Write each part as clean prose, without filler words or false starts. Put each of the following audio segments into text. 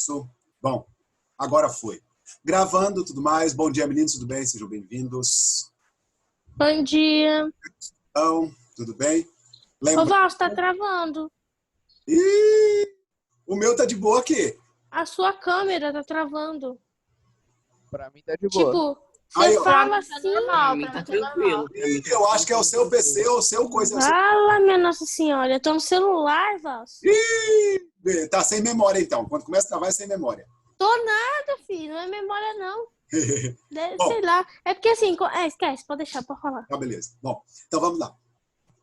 Isso. Bom, agora foi. Gravando, tudo mais. Bom dia, meninos, tudo bem? Sejam bem-vindos. Bom dia. Então, tudo bem? Ô, Val, você tá travando. Ih, o meu tá de boa aqui. A sua câmera tá travando. Pra mim tá de boa. Tipo, Aí, você ó. fala Tá assim... normal, pra mim tá tranquilo. Ih, eu acho que é o seu PC ou o seu coisa. Fala, minha Nossa Senhora. Eu tô no celular, Val. Ih, tá sem memória, então. Quando começa a travar, é sem memória. Tô nada, filho. Não é memória, não. Bom. Sei lá. É porque assim... esquece. Pode deixar, pode falar. Tá, beleza. Bom, então vamos lá.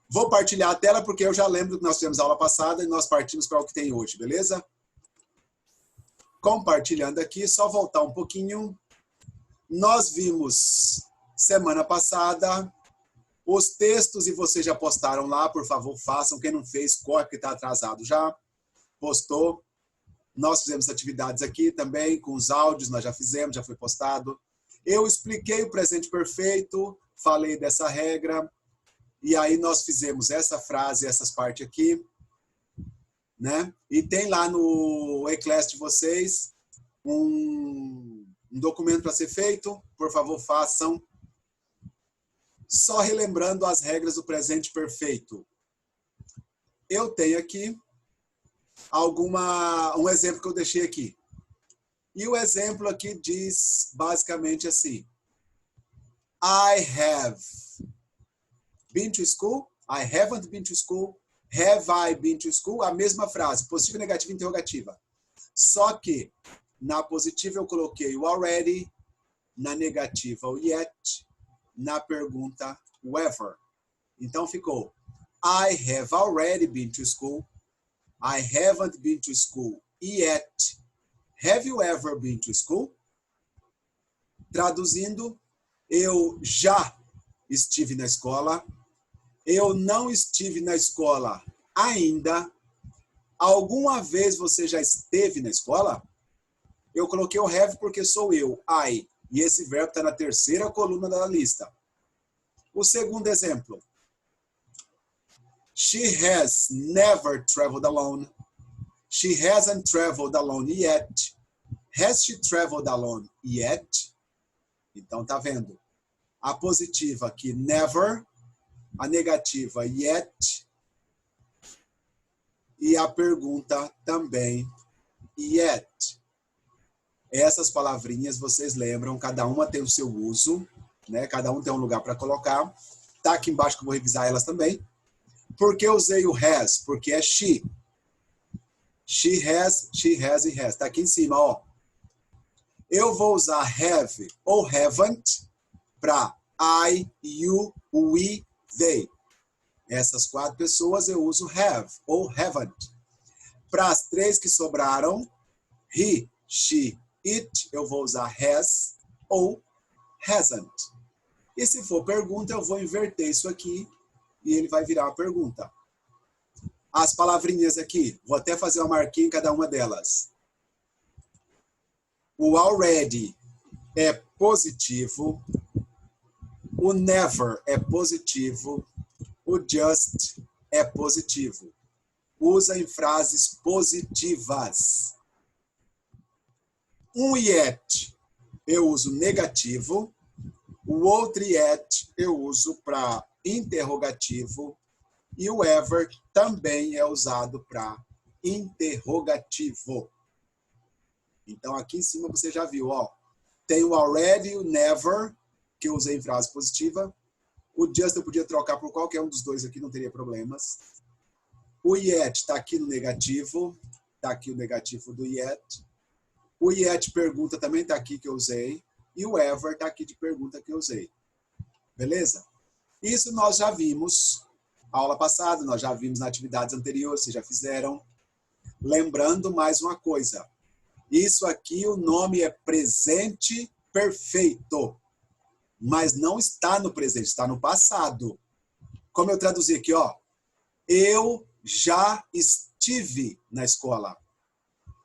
Vou partilhar a tela porque eu já lembro que nós tivemos aula passada e nós partimos para o que tem hoje, beleza? Compartilhando aqui, só voltar um pouquinho. Nós vimos semana passada os textos e vocês já postaram lá, por favor, façam. Quem não fez, corre que está atrasado já. Postou. Nós fizemos atividades aqui também, com os áudios, nós já fizemos, já foi postado. Eu expliquei o presente perfeito, falei dessa regra, e aí nós fizemos essa frase, essas partes aqui, né? E tem lá no e-class de vocês um documento para ser feito, por favor, façam. Só relembrando as regras do presente perfeito. Eu tenho aqui um exemplo que eu deixei aqui. E o exemplo aqui diz basicamente assim: I have been to school, I haven't been to school, have I been to school? A mesma frase, positiva, negativa, interrogativa. Só que na positiva eu coloquei o already, na negativa o yet, na pergunta o ever. Então ficou I have already been to school, I haven't been to school yet. Have you ever been to school? Traduzindo, eu já estive na escola, eu não estive na escola ainda. Alguma vez você já esteve na escola? Eu coloquei o have porque sou eu, I. E esse verbo está na terceira coluna da lista. O segundo exemplo. She has never traveled alone. She hasn't traveled alone yet. Has she traveled alone yet? Então, tá vendo? A positiva aqui, never. A negativa, yet. E a pergunta também, yet. Essas palavrinhas vocês lembram, cada uma tem o seu uso, né? Cada um tem um lugar para colocar. Tá aqui embaixo que eu vou revisar elas também. Por que eu usei o has? Porque é she. She has e has. Tá aqui em cima, ó. Eu vou usar have ou haven't para I, you, we, they. Essas 4 pessoas eu uso have ou haven't. Para as 3 que sobraram, he, she, it, eu vou usar has ou hasn't. E se for pergunta, eu vou inverter isso aqui e ele vai virar uma pergunta. As palavrinhas aqui, vou até fazer uma marquinha em cada uma delas. O already é positivo, o never é positivo, o just é positivo. Usa em frases positivas. Um yet eu uso negativo, o outro yet eu uso para interrogativo e o ever também é usado para interrogativo. Então aqui em cima você já viu, ó. Tem o already, o never, que eu usei em frase positiva. O just eu podia trocar por qualquer um dos dois aqui, não teria problemas. O yet está aqui no negativo. Está aqui o negativo do yet. O yet pergunta também está aqui que eu usei. E o ever está aqui de pergunta que eu usei. Beleza? Isso nós já vimos aula passada, nós já vimos na atividades anteriores, vocês já fizeram. Lembrando mais uma coisa. Isso aqui, o nome é presente perfeito. Mas não está no presente, está no passado. Como eu traduzi aqui, ó. Eu já estive na escola.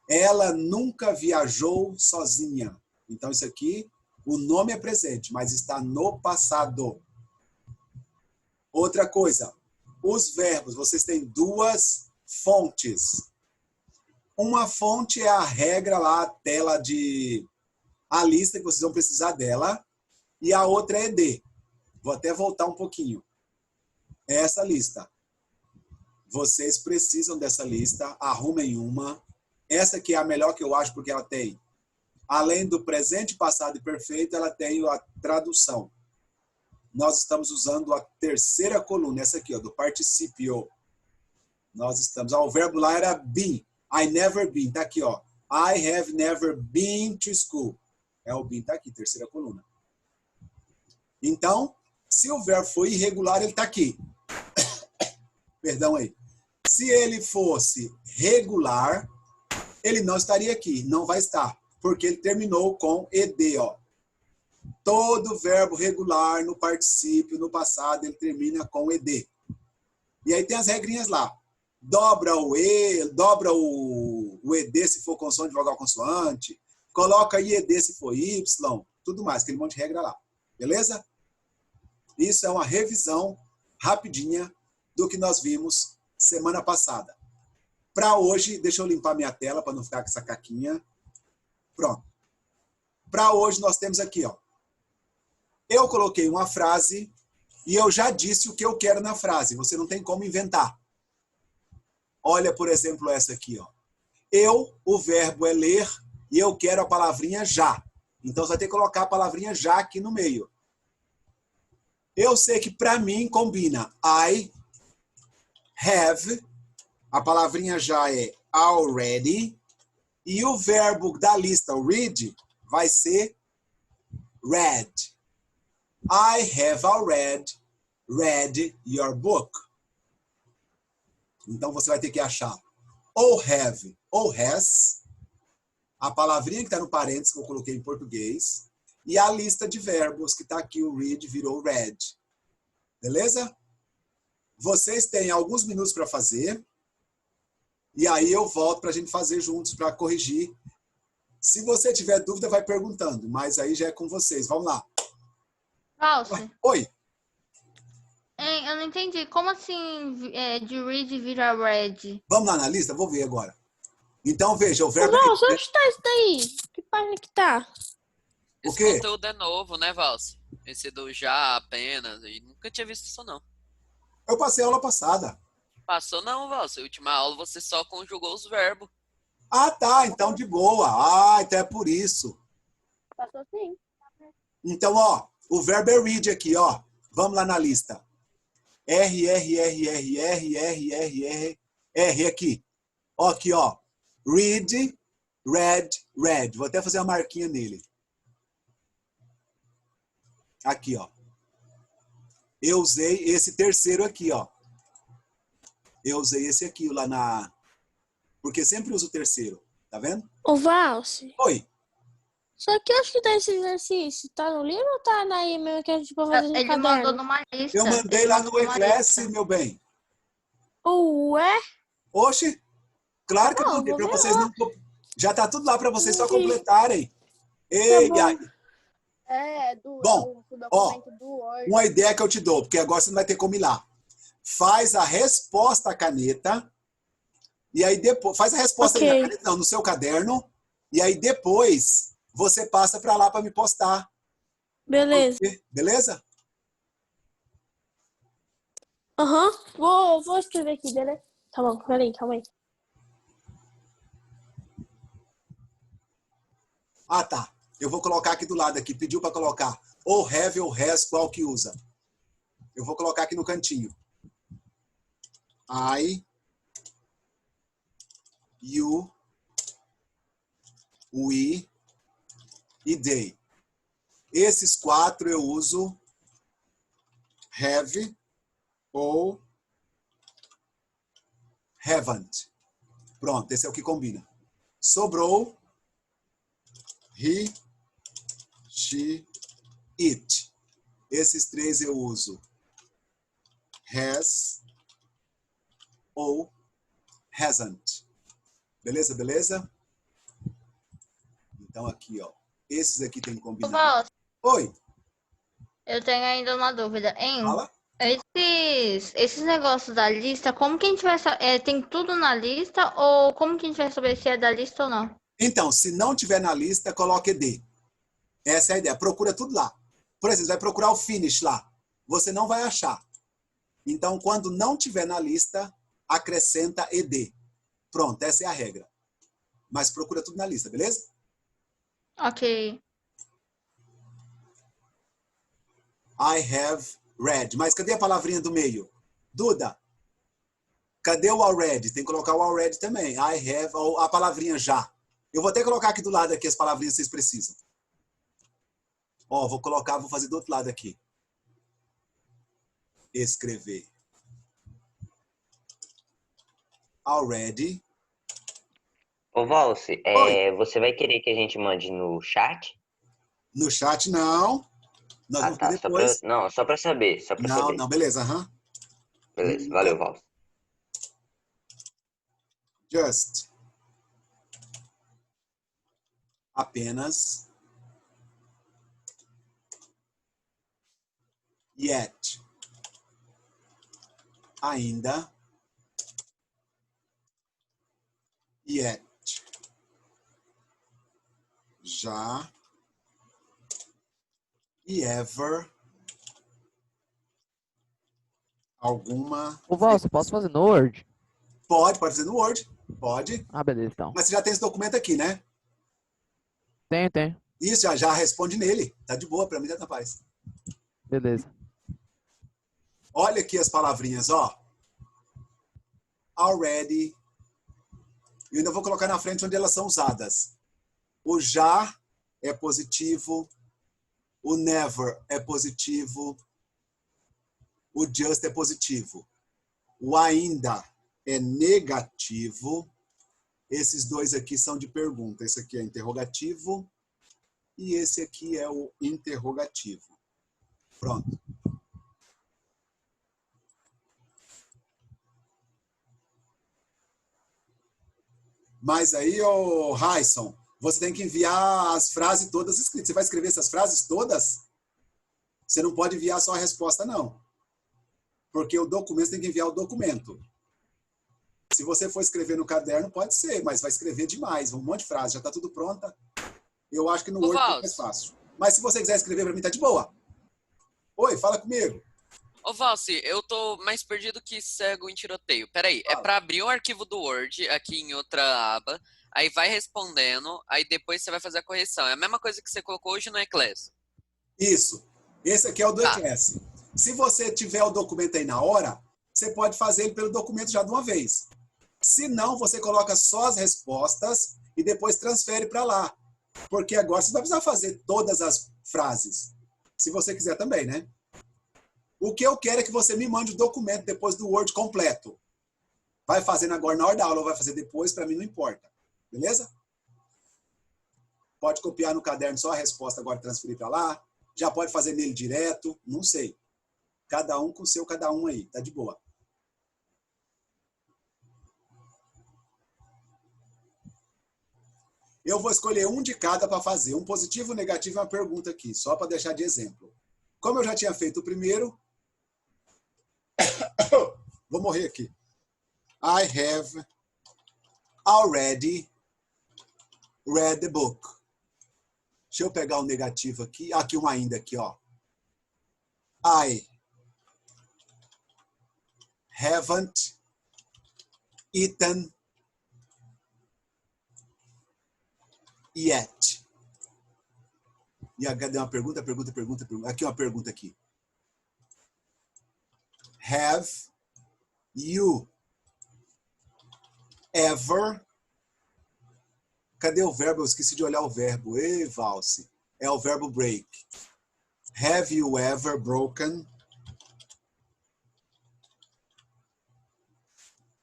Ela nunca viajou sozinha. Então, isso aqui, o nome é presente, mas está no passado. Outra coisa, os verbos, vocês têm 2 fontes. Uma fonte é a regra lá, a tela a lista que vocês vão precisar dela. E a outra é ED. Vou até voltar um pouquinho. É essa lista. Vocês precisam dessa lista, arrumem uma. Essa aqui é a melhor que eu acho, porque ela tem, além do presente, passado e perfeito, ela tem a tradução. Nós estamos usando a terceira coluna, essa aqui, ó, do participio. Nós estamos... o verbo lá era been. I never been. Tá aqui, ó. I have never been to school. É o been, tá aqui, terceira coluna. Então, se o verbo for irregular, ele tá aqui. Perdão aí. Se ele fosse regular, ele não estaria aqui. Não vai estar. Porque ele terminou com ed, ó. Todo verbo regular no particípio, no passado, ele termina com ed. E aí tem as regrinhas lá. Dobra o e, dobra o ed se for consoante, vogal, consoante. Coloca ied se for y, tudo mais, aquele monte de regra lá. Beleza? Isso é uma revisão rapidinha do que nós vimos semana passada. Para hoje, deixa eu limpar minha tela para não ficar com essa caquinha. Pronto. Para hoje nós temos aqui, ó. Eu coloquei uma frase e eu já disse o que eu quero na frase. Você não tem como inventar. Olha, por exemplo, essa aqui, ó. Eu, o verbo é ler e eu quero a palavrinha já. Então, você vai ter que colocar a palavrinha já aqui no meio. Eu sei que para mim combina. I have, a palavrinha já é already, e o verbo da lista, o read, vai ser read. I have already read your book. Então você vai ter que achar ou have ou has, a palavrinha que está no parênteses que eu coloquei em português, e a lista de verbos que está aqui, o read virou read. Beleza? Vocês têm alguns minutos para fazer. E aí eu volto para a gente fazer juntos, para corrigir. Se você tiver dúvida, vai perguntando. Mas aí já é com vocês. Vamos lá. Falso. Oi. Eu não entendi. Como assim de read vira read? Vamos lá na lista? Vou ver agora. Então, veja, o verbo... Nossa, onde tá isso daí? Que página que tá? O Esse quê? conteúdo é novo, né, Valsi? Esse do já apenas. E nunca tinha visto isso, não. Eu passei a aula passada. Passou não, Valsi. A última aula você só conjugou os verbos. Ah, tá. Então, de boa. Ah, então é por isso. Passou sim. Então, ó, o verbo é read aqui, ó. Vamos lá na lista. R, R, R, R, R, R, R, R, R aqui. Ó, aqui, ó. Read, read, read. Vou até fazer uma marquinha nele. Aqui, ó. Eu usei esse terceiro aqui, ó. Eu usei esse aqui lá na... Porque sempre uso o terceiro. Tá vendo? Ô, Valsi, Oi. só que eu acho que tá esse exercício. Tá no livro ou tá na e-mail que a gente pode fazer no Ele mandou caderno? numa lista. Eu mandei Ele lá mandou no numa Eclasse, lista. meu bem. Ué? Oxe. Claro que eu Não, mandei para vou ver vocês não... Já tá tudo lá para vocês só Entendi. completarem. Ei, bom. ai. Do documento do Word. Uma ideia que eu te dou, porque agora você não vai ter como ir lá. Faz a resposta à caneta, e aí depois... Faz a resposta aí na Ok. caneta, não, no seu caderno, e aí depois você passa para lá para me postar. Beleza. Beleza? Aham. Vou escrever aqui, beleza? Tá bom, peraí, calma aí. Ah, tá. Eu vou colocar aqui do lado aqui. Pediu para colocar ou have ou has, qual que usa. Eu vou colocar aqui no cantinho. I, you, we e they. Esses quatro eu uso have ou haven't. Pronto, esse é o que combina. Sobrou he, she, it. Esses três eu uso has ou hasn't. Beleza, beleza? Então aqui, ó. Esses aqui tem que combinar. Valsi, Oi, eu tenho ainda uma dúvida. fala. Esses negócios da lista, como que a gente vai saber? Tem tudo na lista ou como que a gente vai saber se é da lista ou não? Então, se não tiver na lista, coloque ED. Essa é a ideia. Procura tudo lá. Por exemplo, você vai procurar o finish lá. Você não vai achar. Então, quando não tiver na lista, acrescenta ED. Pronto, essa é a regra. Mas procura tudo na lista, beleza? Ok. I have read. Mas cadê a palavrinha do meio? Duda, cadê o already? Tem que colocar o already também. I have, a palavrinha já. Eu vou até colocar aqui do lado aqui as palavrinhas que vocês precisam. Ó, vou colocar, vou fazer do outro lado aqui. Escrever. Already. Ô, Valci, Oi. você vai querer que a gente mande no chat? No chat, não. Nós vamos fazer depois. Só pra saber, Não, beleza, aham. Beleza, valeu, Valci. Just. Apenas. Yet. Ainda. Yet. Já. E ever. Alguma. Ô, Valci, posso fazer no Word? Pode fazer no Word. Pode. Ah, beleza, então. Mas você já tem esse documento aqui, né? Tenho. Isso, já responde nele. Tá de boa, pra mim tá na paz. Beleza. Olha aqui as palavrinhas, ó. Already. Eu ainda vou colocar na frente onde elas são usadas. O já é positivo. O never é positivo. O just é positivo. O ainda é negativo. Esses dois aqui são de pergunta. Esse aqui é interrogativo. E esse aqui é o interrogativo. Pronto. Mas aí, ô Raisson, você tem que enviar as frases todas escritas. Você vai escrever essas frases todas? Você não pode enviar só a resposta, não. Porque o documento, você tem que enviar o documento. Se você for escrever no caderno, pode ser, mas vai escrever demais, um monte de frase. Já está tudo pronta. Eu acho que no Word é mais fácil. Mas se você quiser escrever para mim, tá de boa. Oi, fala comigo. Ô, Valci, eu tô mais perdido que cego em tiroteio. Peraí, é pra abrir o arquivo do Word aqui em outra aba, aí vai respondendo, aí depois você vai fazer a correção. É a mesma coisa que você colocou hoje no Eclass. Isso. Esse aqui é o do Eclass. Se você tiver o documento aí na hora, você pode fazer ele pelo documento já de uma vez. Se não, você coloca só as respostas e depois transfere para lá. Porque agora você não vai precisar fazer todas as frases. Se você quiser também, né? O que eu quero é que você me mande o documento depois do Word completo. Vai fazendo agora na hora da aula ou vai fazer depois, para mim não importa. Beleza? Pode copiar no caderno só a resposta agora e transferir para lá. Já pode fazer nele direto, não sei. Cada um com o seu cada um aí, tá de boa. Eu vou escolher um de cada para fazer. Um positivo, um negativo e uma pergunta aqui, só para deixar de exemplo. Como eu já tinha feito o primeiro, vou morrer aqui. I have already read the book. Deixa eu pegar o negativo aqui. Aqui um ainda aqui, ó. I haven't eaten yet. E cadê uma pergunta? Aqui uma pergunta aqui. Have you ever... Cadê o verbo? Eu esqueci de olhar o verbo. Ei, Valci. É o verbo break. Have you ever broken?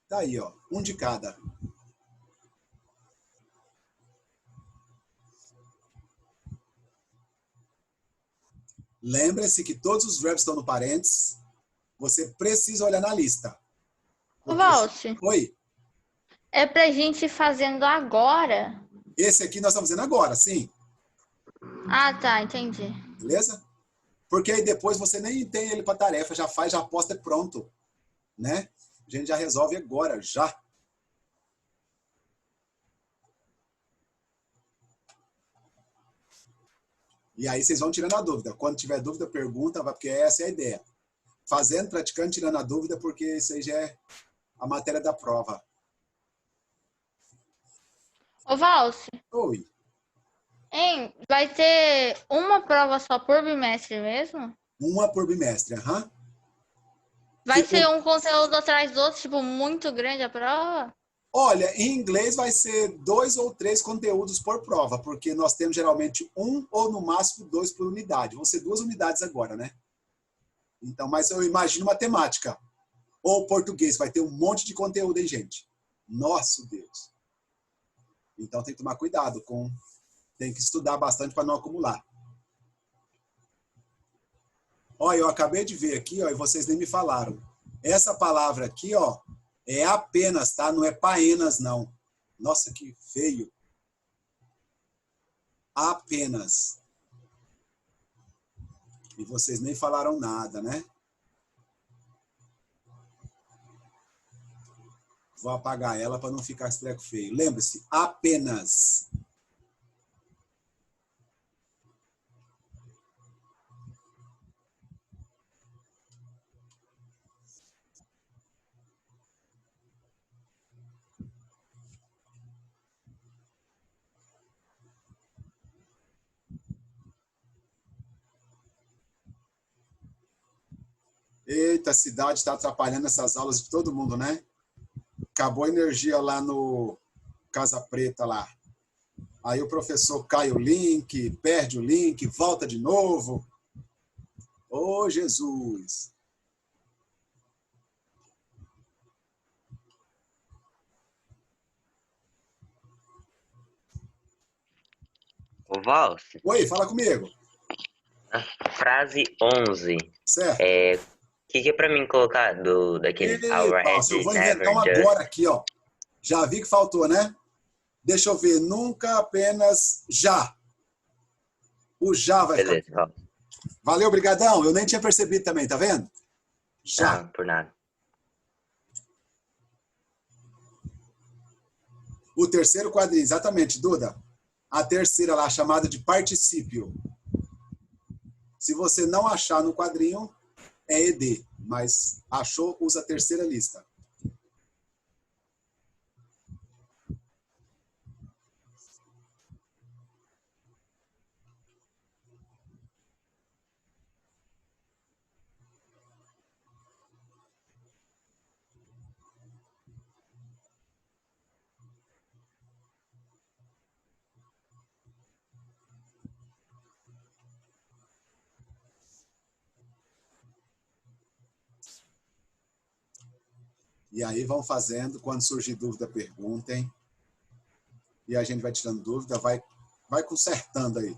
Tá aí, ó. Um de cada. Lembre-se que todos os verbos estão no parênteses. Você precisa olhar na lista. Valci. Oi? É pra gente ir fazendo agora? Esse aqui nós estamos fazendo agora, sim. Ah, tá, entendi. Beleza? Porque aí depois você nem tem ele para tarefa, já faz, já posta pronto, né? A gente já resolve agora, já. E aí vocês vão tirando a dúvida. Quando tiver dúvida, pergunta, porque essa é a ideia. Fazendo, praticando, tirando a dúvida, porque isso aí já é a matéria da prova. Ô, Valse, Oi. hein? Vai ter uma prova só por bimestre mesmo? Uma por bimestre, aham. Vai Tipo, ser um conteúdo atrás do outro, tipo, muito grande a prova? olha, em inglês vai ser 2 ou 3 conteúdos por prova, porque nós temos geralmente 1 ou no máximo 2 por unidade. Vão ser 2 unidades agora, né? Então, mas eu imagino matemática ou português, vai ter um monte de conteúdo, hein, gente? Nosso Deus. Então tem que tomar cuidado com, tem que estudar bastante para não acumular. Olha, eu acabei de ver aqui, ó, e vocês nem me falaram. Essa palavra aqui, ó, é apenas, tá? Não é paenas, não. Nossa, que feio. Apenas. E vocês nem falaram nada, né? Vou apagar ela para não ficar esse treco feio. Lembre-se, apenas. Eita, a cidade está atrapalhando essas aulas de todo mundo, né? Acabou a energia lá no Casa Preta lá. Aí o professor cai o link, perde o link, volta de novo. Ô, Jesus! Ô, Valse, Oi, fala comigo. frase 11. Certo? O que é pra mim colocar daquele Eita, already, eu vou never, inventar um just? agora aqui, ó. Já vi que faltou, né? Deixa eu ver. Nunca, apenas, já. O já vai ficar. Beleza, Valse. Valeu, brigadão. Eu nem tinha percebido também, tá vendo? Já. Não, por nada. O terceiro quadrinho, exatamente, Duda. A terceira lá, chamada de particípio. Se você não achar no quadrinho, é ED. Mas achou, usa a terceira lista. E aí vão fazendo, quando surgir dúvida, perguntem. E a gente vai tirando dúvida, vai consertando aí.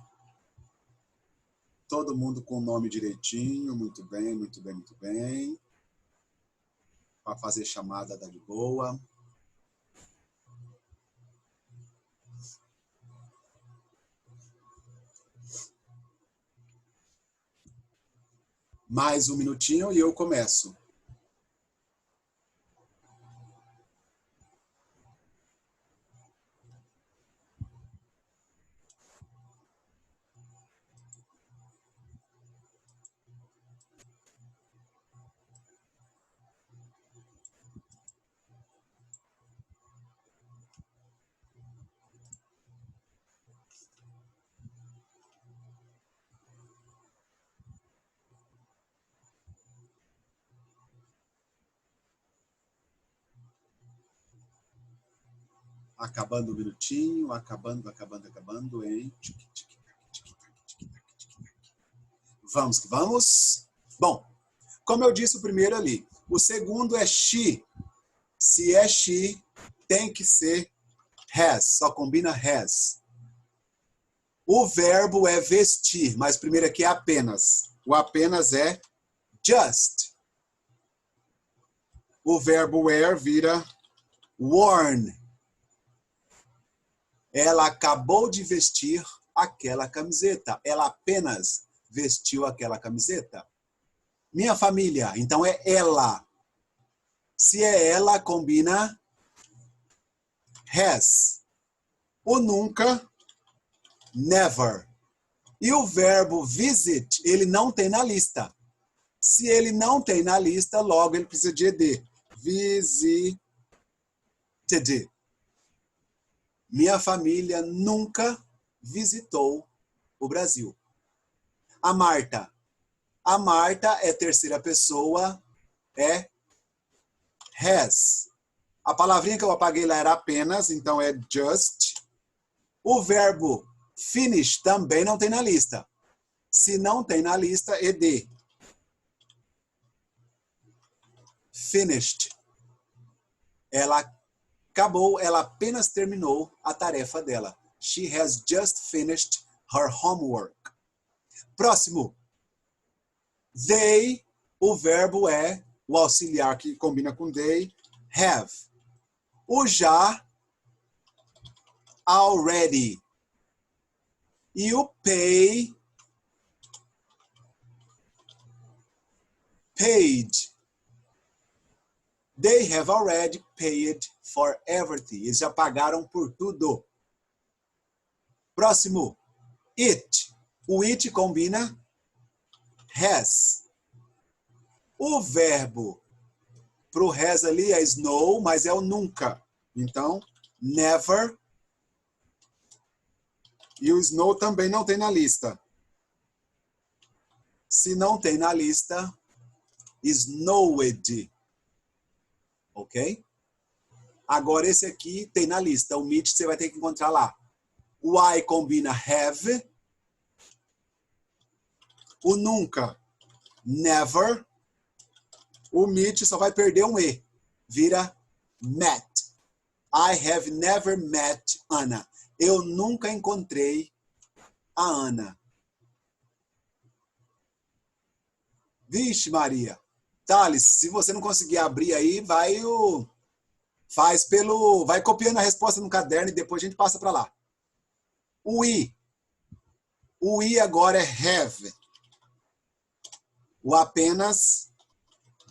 Todo mundo com o nome direitinho, muito bem, muito bem, muito bem. Para fazer chamada da de boa. Mais um minutinho e eu começo. Acabando o minutinho, acabando, hein? Vamos que vamos. Bom, como eu disse o primeiro ali, o segundo é she. Se é she, tem que ser has, só combina has. O verbo é vestir, mas o primeiro aqui é apenas. O apenas é just. O verbo wear vira worn. Ela acabou de vestir aquela camiseta. Ela apenas vestiu aquela camiseta. Minha família, então é ela. Se é ela, combina has. O nunca, never. E o verbo visit, ele não tem na lista. Se ele não tem na lista, logo ele precisa de ed. Visited. Minha família nunca visitou o Brasil. A Marta. A Marta é terceira pessoa, é has. A palavrinha que eu apaguei lá era apenas, então é just. O verbo finish também não tem na lista. Se não tem na lista, ed. Finished. Ela acabou, ela apenas terminou a tarefa dela. She has just finished her homework. Próximo. They, o verbo é o auxiliar que combina com they, have. O já, already. E o pay, paid. They have already paid for everything. Eles já pagaram por tudo. Próximo. It. O it combina has. O verbo pro has ali é snow, mas é o nunca. Então, never. E o snow também não tem na lista. Se não tem na lista, snowed. Ok? Agora esse aqui tem na lista. O meet você vai ter que encontrar lá. O I combina have. O nunca, never. O meet só vai perder um E. Vira met. I have never met Anna. Eu nunca encontrei a Ana. Vixe, Maria. Thales, se você não conseguir abrir aí, vai copiando a resposta no caderno e depois a gente passa para lá. O I. O I agora é have. O apenas,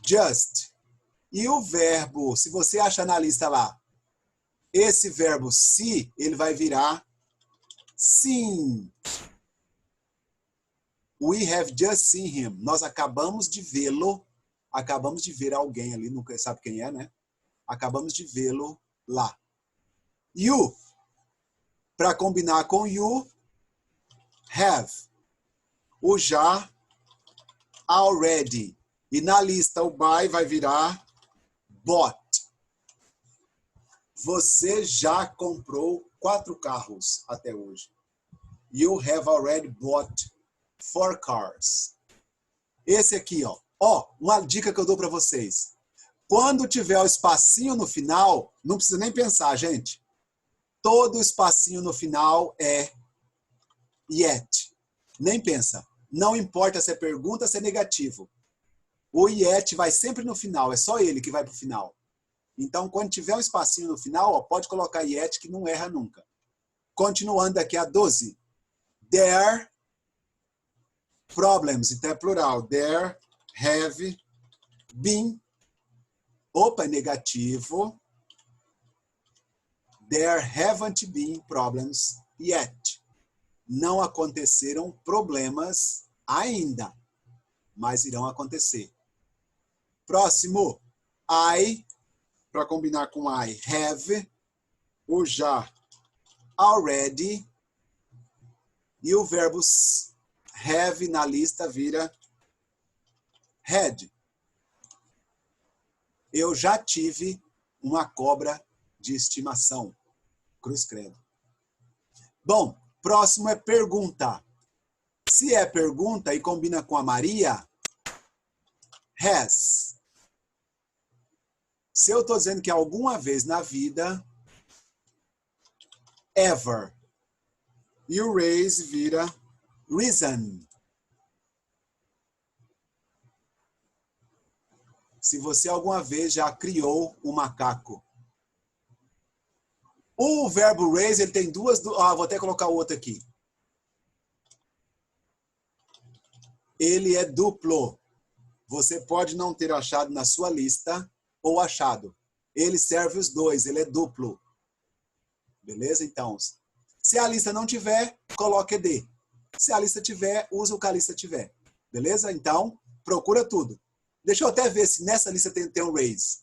just. E o verbo, se você achar na lista lá, esse verbo se, ele vai virar sim. We have just seen him. Nós acabamos de vê-lo. Acabamos de ver alguém ali, nunca sabe quem é, né? Acabamos de vê-lo lá. You. Para combinar com you, have. O já, already. E na lista o by vai virar bought. Você já comprou 4 carros até hoje. You have already bought 4 cars. Esse aqui, ó. Ó, uma dica que eu dou para vocês. Quando tiver o espacinho no final, não precisa nem pensar, gente. Todo espacinho no final é yet. Nem pensa. Não importa se é pergunta, se é negativo. O yet vai sempre no final. É só ele que vai para o final. Então, quando tiver um espacinho no final, ó, pode colocar yet que não erra nunca. Continuando aqui a 12. There problems. Então é plural. There have been. Opa, negativo. There haven't been problems yet. Não aconteceram problemas ainda, mas irão acontecer. Próximo. I, para combinar com I, have. O já, already. E o verbo have na lista vira had. Eu já tive uma cobra de estimação. Cruz credo. Bom, próximo é pergunta. Se é pergunta e combina com a Maria, has. Se eu estou dizendo que alguma vez na vida, ever. E o raise vira reason. Se você alguma vez já criou um macaco. O verbo raise, ele tem duas... vou até colocar outro aqui. ele é duplo. Você pode não ter achado na sua lista ou achado. Ele serve os dois, ele é duplo. Beleza? Então, se a lista não tiver, coloque ED. Se a lista tiver, usa o que a lista tiver. Beleza? Então, procura tudo. Deixa eu até ver se nessa lista tem um raise.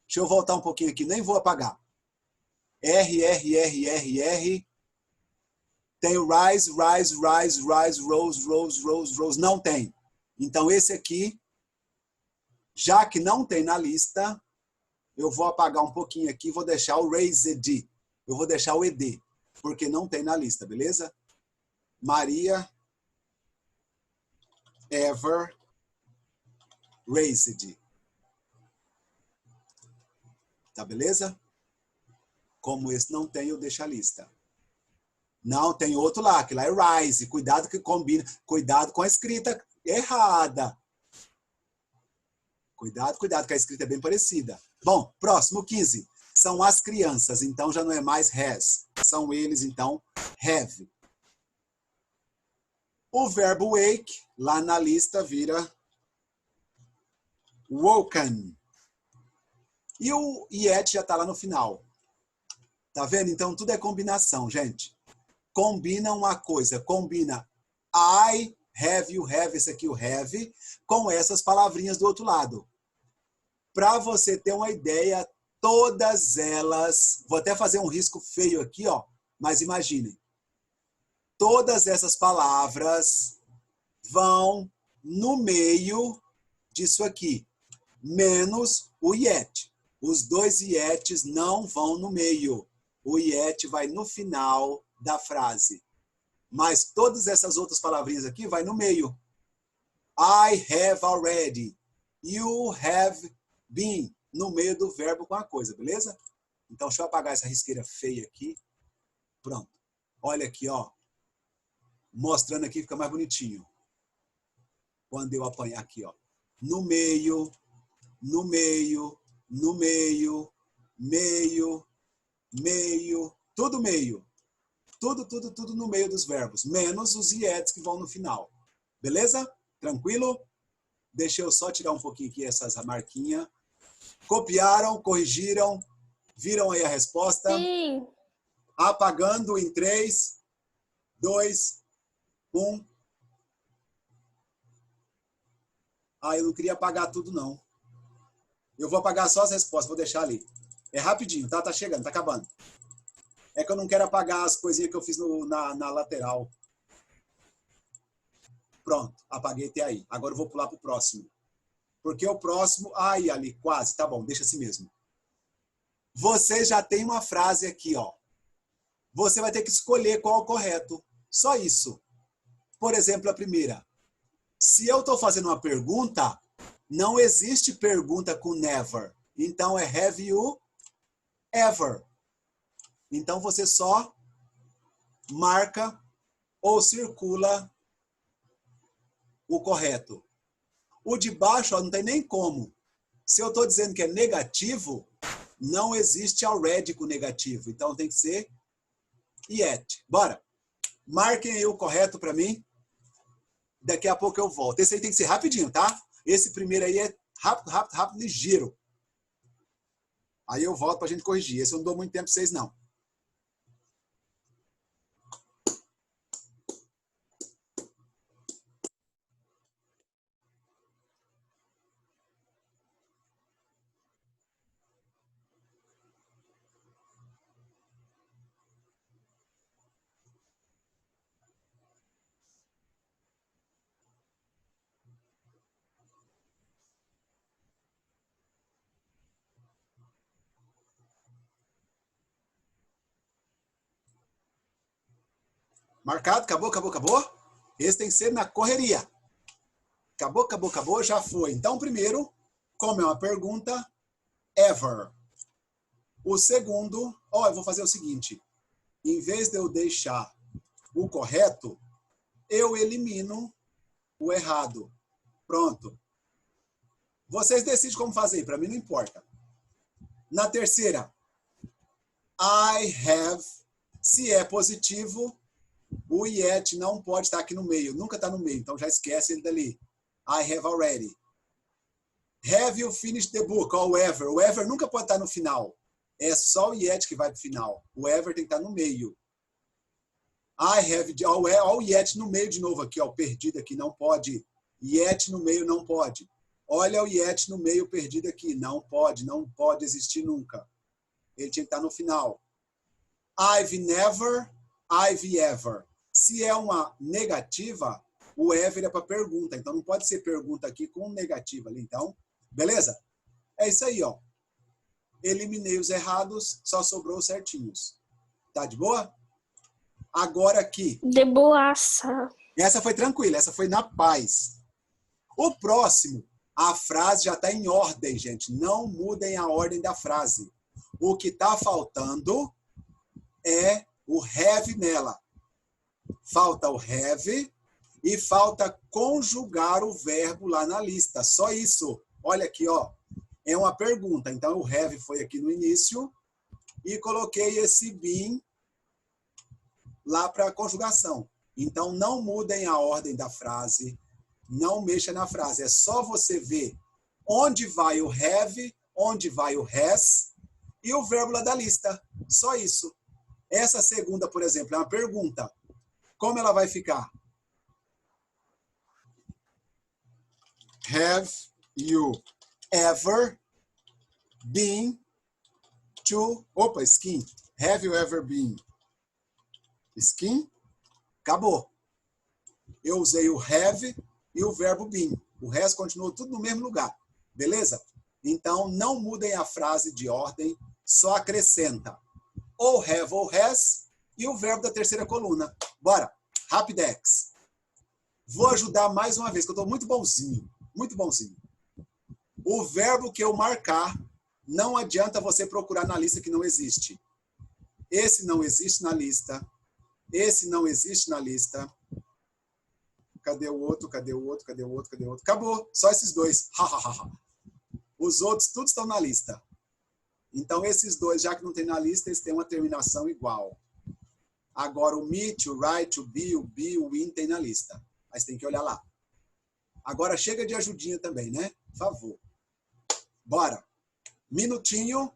Deixa eu voltar um pouquinho aqui, nem vou apagar. R. Tem o rise, rose. Não tem. Então, esse aqui, já que não tem na lista, eu vou apagar um pouquinho aqui, vou deixar o raised. Eu vou deixar o ED, porque não tem na lista, beleza? Maria ever raised. Tá beleza? Como esse não tem, eu deixo a lista. Não, tem outro lá, que lá é rise. Cuidado que combina. Cuidado com a escrita errada. Cuidado, que a escrita é bem parecida. Bom, próximo 15. São as crianças, então já não é mais has. São eles, então, have. O verbo wake, lá na lista, vira woken. E o yet já está lá no final. Tá vendo? Então, tudo é combinação, gente. Combina uma coisa. Combina I, have, you have, esse aqui o have, com essas palavrinhas do outro lado. Para você ter uma ideia, todas elas... Vou até fazer um risco feio aqui, ó. Mas imaginem. Todas essas palavras vão no meio disso aqui. Menos o yet. Os dois yetes não vão no meio. O yet vai no final da frase. Mas todas essas outras palavrinhas aqui vai no meio. I have already. You have been. No meio do verbo com a coisa, beleza? Então, deixa eu apagar essa risqueira feia aqui. Pronto. Olha aqui, ó. Mostrando aqui, fica mais bonitinho. Quando eu apanhar aqui, ó. No meio, no meio, no meio, meio, meio, tudo meio. Tudo no meio dos verbos. Menos os iets que vão no final. Beleza? Tranquilo? Deixa eu só tirar um pouquinho aqui essas marquinhas. Copiaram, corrigiram, viram aí a resposta? Sim. Apagando em 3, 2, 1. Ah, eu não queria apagar tudo, não. Eu vou apagar só as respostas, vou deixar ali. É rapidinho, tá? Tá chegando, tá acabando. É que eu não quero apagar as coisinhas que eu fiz na lateral. Pronto, apaguei até aí. Agora eu vou pular pro próximo. Porque o próximo... Ai, ali, quase. Tá bom, deixa assim mesmo. Você já tem uma frase aqui, ó. Você vai ter que escolher qual é o correto. Só isso. Por exemplo, a primeira. Se eu estou fazendo uma pergunta, não existe pergunta com never. Então, é have you ever. Então, você só marca ou circula o correto. O de baixo, ó, não tem nem como. Se eu estou dizendo que é negativo, não existe already com negativo. Então, tem que ser yet. Bora. Marquem aí o correto para mim. Daqui a pouco eu volto. Esse aí tem que ser rapidinho, tá? Esse primeiro aí é rápido, ligeiro. Aí eu volto para a gente corrigir. Esse eu não dou muito tempo para vocês, não. Marcado? Acabou? Esse tem que ser na correria. Acabou, já foi. Então, primeiro, como é uma pergunta, ever. O segundo, eu vou fazer o seguinte. Em vez de eu deixar o correto, eu elimino o errado. Pronto. Vocês decidem como fazer, para mim não importa. Na terceira, I have, se é positivo, O yet não pode estar aqui no meio, nunca está no meio, então já esquece ele dali. I have already. Have you finished the book? Ou ever. O ever nunca pode estar no final. É só o yet que vai para o final. O ever tem que estar no meio. I have, olha o yet no meio de novo aqui, ó, perdido aqui, não pode. Yet no meio não pode. Olha o yet no meio perdido aqui, não pode existir nunca. Ele tinha que estar no final. I've never, I've ever. Se é uma negativa, o ever é para pergunta. Então não pode ser pergunta aqui com negativa ali. Então, beleza? É isso aí, ó. Eliminei os errados, só sobrou os certinhos. Tá de boa? Agora aqui. De boaça. Essa foi tranquila, essa foi na paz. O próximo, a frase já está em ordem, gente. Não mudem a ordem da frase. O que está faltando é o have nela. Falta o have e falta conjugar o verbo lá na lista. Só isso. Olha aqui, ó. É uma pergunta. Então, o have foi aqui no início e coloquei esse been lá para a conjugação. Então, não mudem a ordem da frase. Não mexa na frase. É só você ver onde vai o have, onde vai o has e o verbo lá da lista. Só isso. Essa segunda, por exemplo, é uma pergunta. Como ela vai ficar? Have you ever been to... Opa, skiing. Have you ever been skiing? Acabou. Eu usei o have e o verbo been. O resto continuou tudo no mesmo lugar. Beleza? Então, não mudem a frase de ordem, só acrescenta ou have ou has e o verbo da terceira coluna. Bora. Rapidex. Vou ajudar mais uma vez, que eu estou muito bonzinho. Muito bonzinho. O verbo que eu marcar, não adianta você procurar na lista que não existe. Esse não existe na lista. Esse não existe na lista. Cadê o outro? Cadê o outro? Cadê o outro? Cadê o outro? Acabou. Só esses dois. Os outros, todos estão na lista. Então, esses dois, já que não tem na lista, eles têm uma terminação igual. Agora, o meet, o write, o be, o win tem na lista. Mas tem que olhar lá. Agora, chega de ajudinha também, né? Por favor. Bora. Minutinho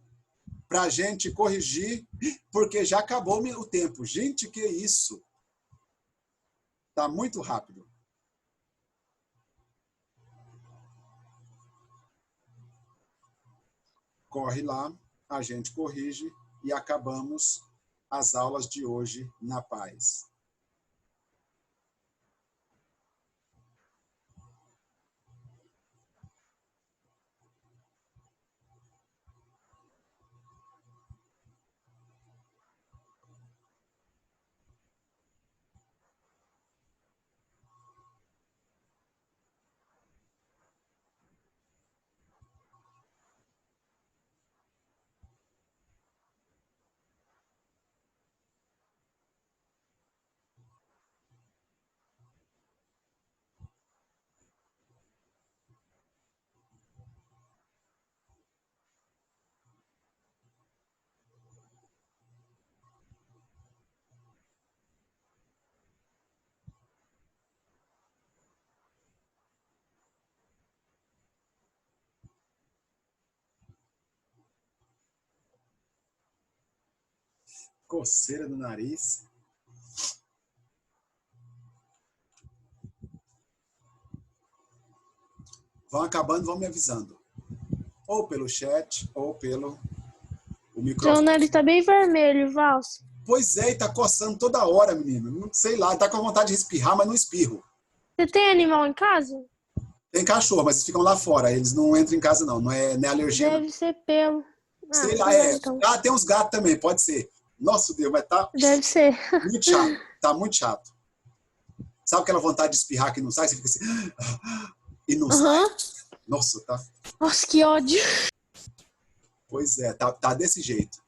para a gente corrigir, porque já acabou o tempo. Gente, que isso? Tá muito rápido. Corre lá, a gente corrige e acabamos as aulas de hoje na paz. Coceira no nariz. Vão acabando, vão me avisando. Ou pelo chat, ou pelo o microfone. Seu nariz tá bem vermelho, Valso. Pois é, e tá coçando toda hora, menino. Não sei lá, tá com vontade de espirrar, mas não espirro. Você tem animal em casa? Tem cachorro, mas eles ficam lá fora. Eles não entram em casa, não. Não é alergia. Deve ser pelo. Sei lá, tá é. então. Ah, tem uns gatos também, pode ser. Nossa, Deus, mas tá Deve ser. muito chato. Tá muito chato. Sabe aquela vontade de espirrar que não sai? Você fica assim... E não sai. Nossa, tá... Nossa, que ódio. Pois é, tá desse jeito.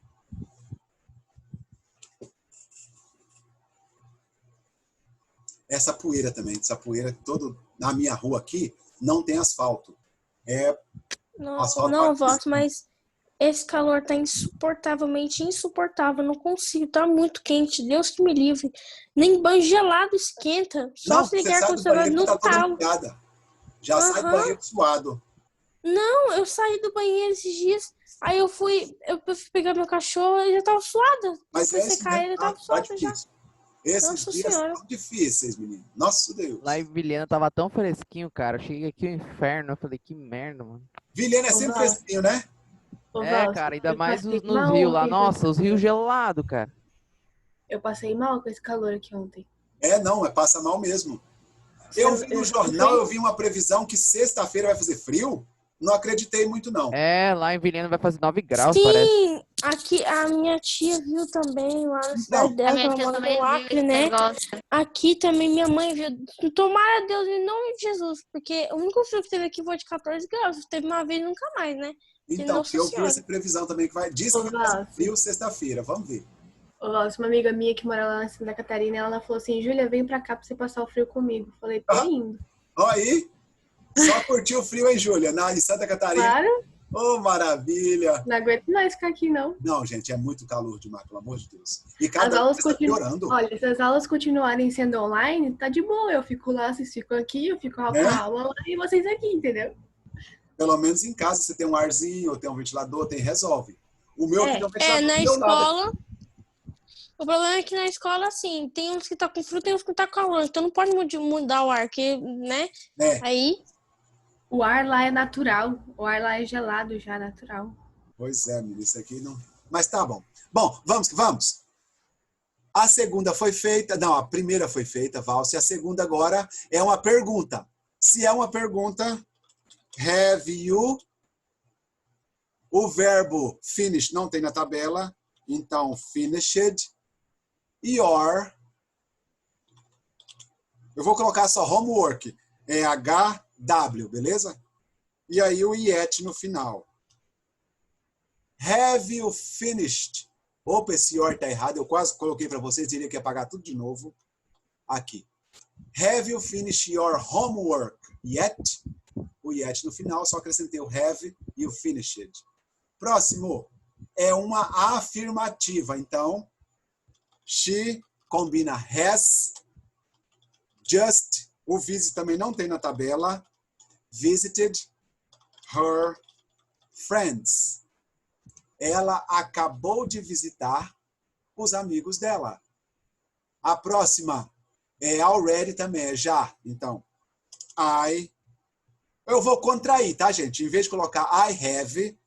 Essa poeira também, todo na minha rua aqui, não tem asfalto. É Não, asfalto não, para Valso, mas esse calor tá insuportavelmente insuportável. Não consigo, tá muito quente. Deus que me livre. Nem banho gelado esquenta. Só Não, se você ligar sai com o do celular banheiro no tá toda talo. molhada. Já sai do Aham. banheiro suado. Não, eu saí do banheiro esses dias. Aí eu fui pegar meu cachorro e já tava suada. Mas Fui é isso secar mesmo, ele, tá, tava tá suada já. difícil. Esses Nossa dias Senhora. são difíceis, menino. Nossa Deus. Lá em Vilhena tava tão fresquinho, cara. Eu cheguei aqui o inferno. Eu falei, que merda, mano. Vilhena é Ô, sempre Val, fresquinho, né? ô, É, Val, cara, ainda eu mais passei nos mal rios lá. ontem com Nossa, os esse rios calor. gelados, cara. Eu passei mal com esse calor aqui ontem. Não, passa mal mesmo. Eu vi no jornal, eu vi uma previsão que sexta-feira vai fazer frio. Não acreditei muito, não. É, lá em Vilhena vai fazer 9 graus, parece. Sim, aqui a minha tia viu também lá na cidade Não, A dela, que minha ela tia mora também no viu Acre, esse né? negócio. Aqui também minha mãe viu. Tomara Deus em nome de Jesus, porque o único frio que teve aqui foi de 14 graus. Teve uma vez nunca mais, né? Que então, Nossa eu vi Senhora. essa previsão também, que diz Ô, que vai fazer Val, frio sexta-feira. Vamos ver. ô, Val, uma amiga minha que mora lá em Santa Catarina, ela falou assim, Júlia, vem pra cá pra você passar o frio comigo. Falei, tô Ah. indo. Olha aí, só curtiu o frio, hein, Júlia? Em Santa Catarina. Claro, Ô, maravilha. não aguento mais ficar aqui, não. Não, gente, é muito calor demais, pelo amor de Deus. E As cada aulas vez está continuam. piorando, Olha, se as aulas continuarem sendo online, tá de boa. Eu fico lá, vocês ficam aqui, eu fico com né? a aula lá e vocês aqui, entendeu? Pelo menos em casa você tem um arzinho, tem um ventilador, resolve. O meu aqui tem um ventilador Na do meu lado. escola. O problema é que na escola, assim, tem uns que tá com frio, tem uns que tá com calor. Então não pode mudar o ar, porque, né? É, Aí. O ar lá é natural. O ar lá é gelado já, natural. pois é, menino, isso aqui não... Mas tá bom. Bom, vamos que vamos. A segunda foi feita... Não, a primeira foi feita, Valse. A segunda agora é uma pergunta. Se é uma pergunta, have you... O verbo finish não tem na tabela, então finished. Your... Eu vou colocar só homework. É HW, beleza? E aí o yet no final. Have you finished? Opa, esse your tá errado. Eu quase coloquei para vocês, diria que ia apagar tudo de novo. Aqui. Have you finished your homework yet? O yet no final, só acrescentei o have e o finished. Próximo é uma afirmativa. Então, she combina has, just, o visit também não tem na tabela, visited her friends. Ela acabou de visitar os amigos dela. A próxima é already também, é já. Então, eu vou contrair, tá, gente? Em vez de colocar I have,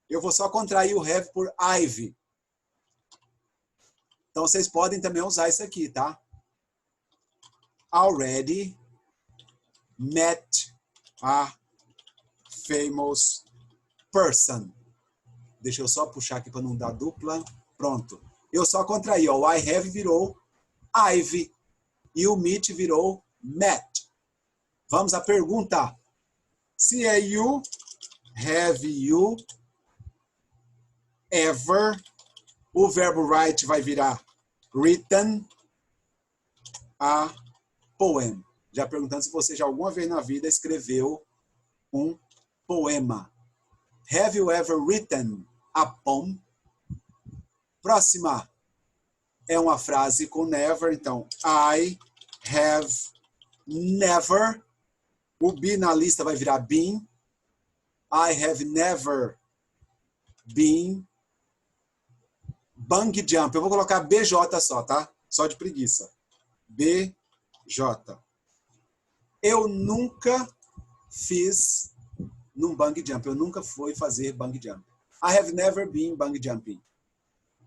eu vou só contrair o have por I've. Então, vocês podem também usar isso aqui, tá? Already met a famous person. Deixa eu só puxar aqui para não dar dupla. Pronto. Eu só contraí. Ó, o I have virou I've. E o meet virou met. Vamos à pergunta. Se é you, have you ever, o verbo write vai virar written a poem. Já perguntando se você já alguma vez na vida escreveu um poema. Have you ever written a poem? Próxima é uma frase com never, então I have never. O be na lista vai virar been. I have never been bungee jump. Eu vou colocar BJ só, tá? Só de preguiça. BJ. Eu nunca fiz num bungee jump. Eu nunca fui fazer bungee jump. I have never been bungee jumping.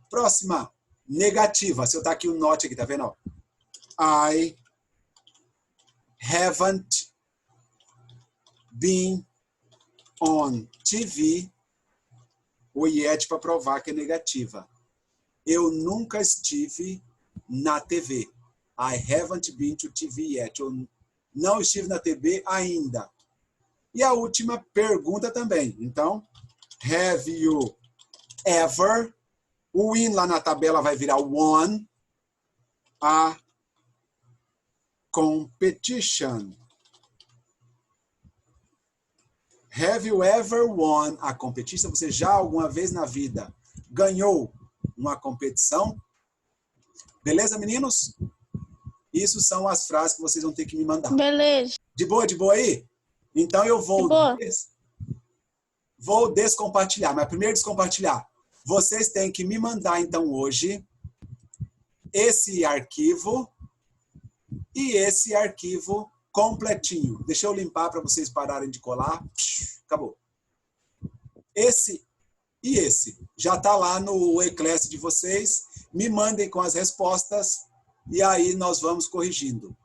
Próxima, negativa. Se eu tá aqui o not aqui, tá vendo? I haven't been on TV. O yet para provar que é negativa. Eu nunca estive na TV. I haven't been to TV yet. Eu não estive na TV ainda. E a última pergunta também. Então, have you ever? O in lá na tabela vai virar won a competition. Have you ever won a competition? Você já alguma vez na vida ganhou uma competição? Beleza, meninos? Isso são as frases que vocês vão ter que me mandar. Beleza. De boa aí? Então eu De boa. vou descompartilhar. Mas primeiro descompartilhar. Vocês têm que me mandar, então, hoje, esse arquivo e esse arquivo completinho. Deixa eu limpar para vocês pararem de colar. Acabou. Esse e esse. Já está lá no Eclass de vocês. Me mandem com as respostas e aí nós vamos corrigindo.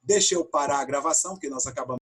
Deixa eu parar a gravação, porque nós acabamos